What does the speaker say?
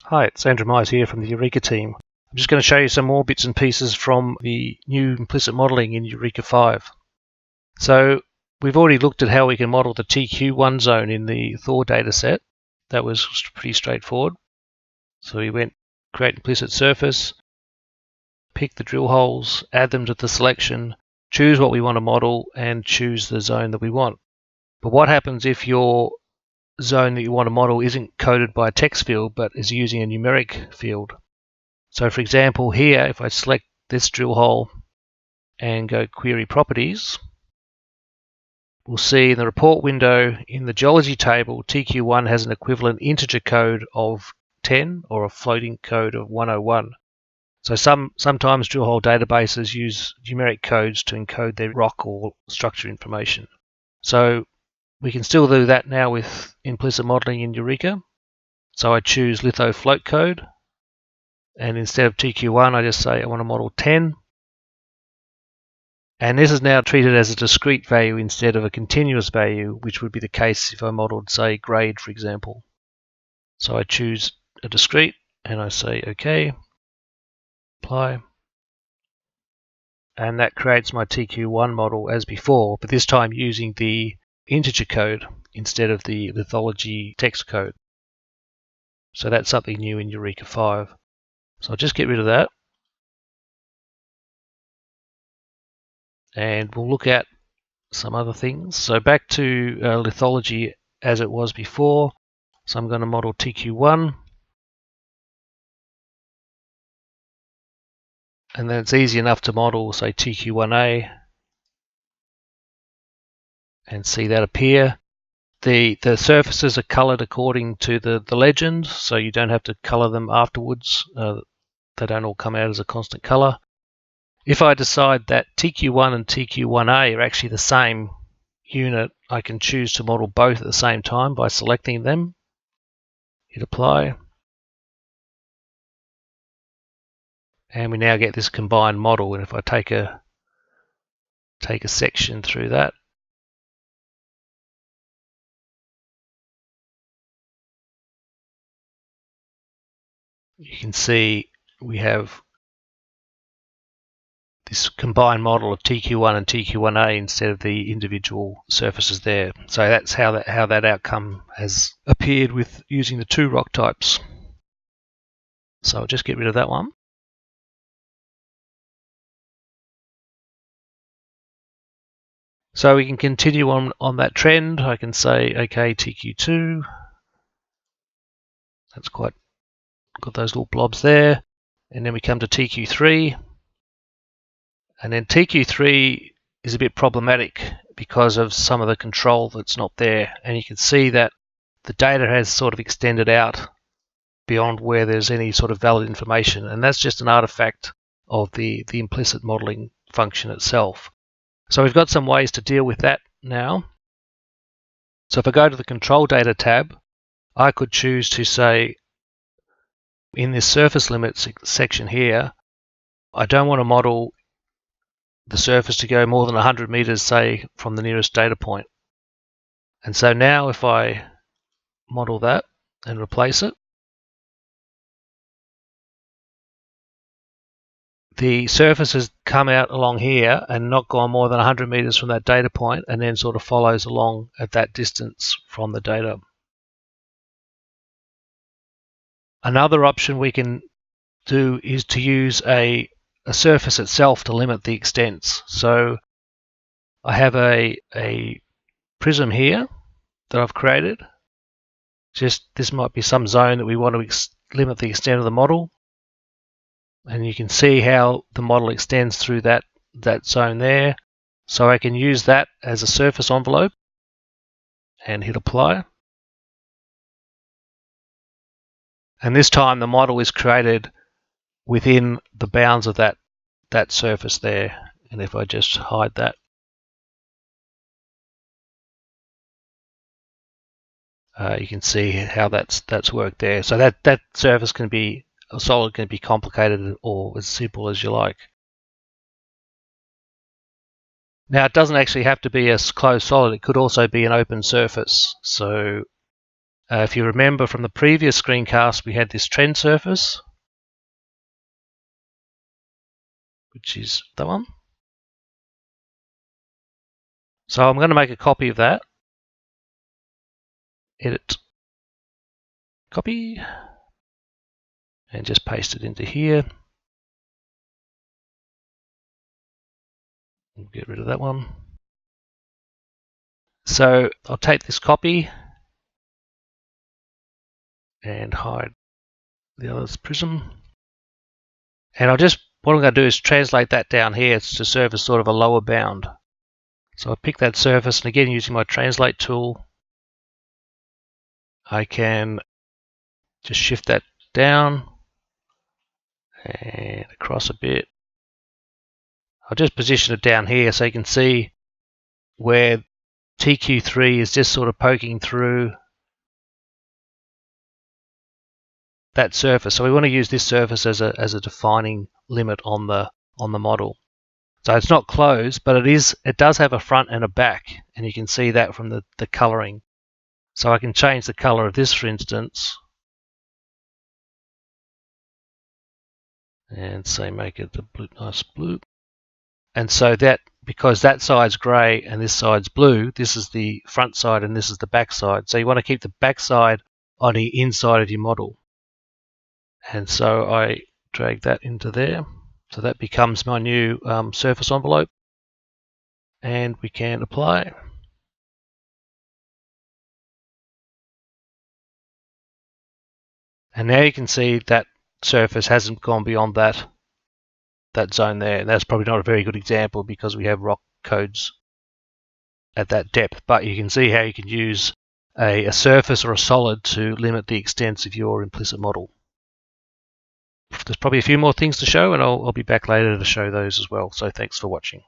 Hi, it's Andrew Myers here from the Eureka team. I'm just going to show you some more bits and pieces from the new implicit modeling in Eureka 5. So we've already looked at how we can model the TQ1 zone in the Thor dataset. That was pretty straightforward. So we went create implicit surface, pick the drill holes, add them to the selection, choose what we want to model, and choose the zone that we want. But what happens if your zone that you want to model isn't coded by a text field but is using a numeric field? So for example here, if I select this drill hole and go query properties, we'll see in the report window in the geology table TQ1 has an equivalent integer code of 10 or a floating code of 101. So sometimes drill hole databases use numeric codes to encode their rock or structure information. So we can still do that now with implicit modeling in Eureka. So I choose litho float code, and instead of TQ1 I just say I want to model 10. And this is now treated as a discrete value instead of a continuous value, which would be the case if I modeled, say, grade, for example. So I choose a discrete and I say OK, apply. And that creates my TQ1 model as before, but this time using the integer code instead of the lithology text code. So that's something new in Eureka 5. So I'll just get rid of that. And we'll look at some other things. So back to lithology as it was before. So I'm going to model TQ1. And then it's easy enough to model, say, TQ1A. And see that appear. The surfaces are colored according to the legend, so you don't have to color them afterwards. They don't all come out as a constant color. If I decide that TQ1 and TQ1A are actually the same unit, I can choose to model both at the same time by selecting them. Hit apply. And we now get this combined model. And if I take a section through that, you can see we have this combined model of TQ1 and TQ1A instead of the individual surfaces there. So that's how that outcome has appeared with using the two rock types. So I'll just get rid of that one. So we can continue on that trend. I can say, OK, TQ2. That's got those little blobs there. And then we come to TQ3. And then TQ3 is a bit problematic because of some of the control that's not there. And you can see that the data has sort of extended out beyond where there's any sort of valid information. And that's just an artifact of the implicit modeling function itself. So we've got some ways to deal with that now. So if I go to the control data tab, I could choose to say, in this surface limits section here, I don't want to model the surface to go more than 100 meters, say, from the nearest data point. And so now if I model that and replace it, the surface has come out along here and not gone more than 100 meters from that data point, and then sort of follows along at that distance from the data. Another option we can do is to use a surface itself to limit the extents. So I have a prism here that I've created. This might be some zone that we want to limit the extent of the model. And you can see how the model extends through that zone there. So I can use that as a surface envelope and hit apply. And this time the model is created within the bounds of that surface there. And if I just hide that, you can see how that's worked there. So that surface can be a solid, can be complicated or as simple as you like. Now it doesn't actually have to be a closed solid. It could also be an open surface. So If you remember from the previous screencast, we had this trend surface, which is that one. So I'm going to make a copy of that. Edit, copy, and just paste it into here. We'll get rid of that one. So I'll take this copy and hide the other's prism. And what I'm going to do is translate that down here to serve as sort of a lower bound. So I pick that surface, and again, using my translate tool, I can just shift that down and across a bit. I'll just position it down here so you can see where TQ3 is just sort of poking through that surface. So we want to use this surface as a defining limit on the model. So it's not closed, but it does have a front and a back, and you can see that from the coloring. So I can change the color of this, for instance, and say make it a blue, nice blue. And so that, because that side's grey and this side's blue, this is the front side and this is the back side. So you want to keep the back side on the inside of your model. And so I drag that into there. So that becomes my new surface envelope. And we can apply. And now you can see that surface hasn't gone beyond that zone there. And that's probably not a very good example because we have rock codes at that depth. But you can see how you can use a surface or a solid to limit the extents of your implicit model. There's probably a few more things to show, and I'll be back later to show those as well. So thanks for watching.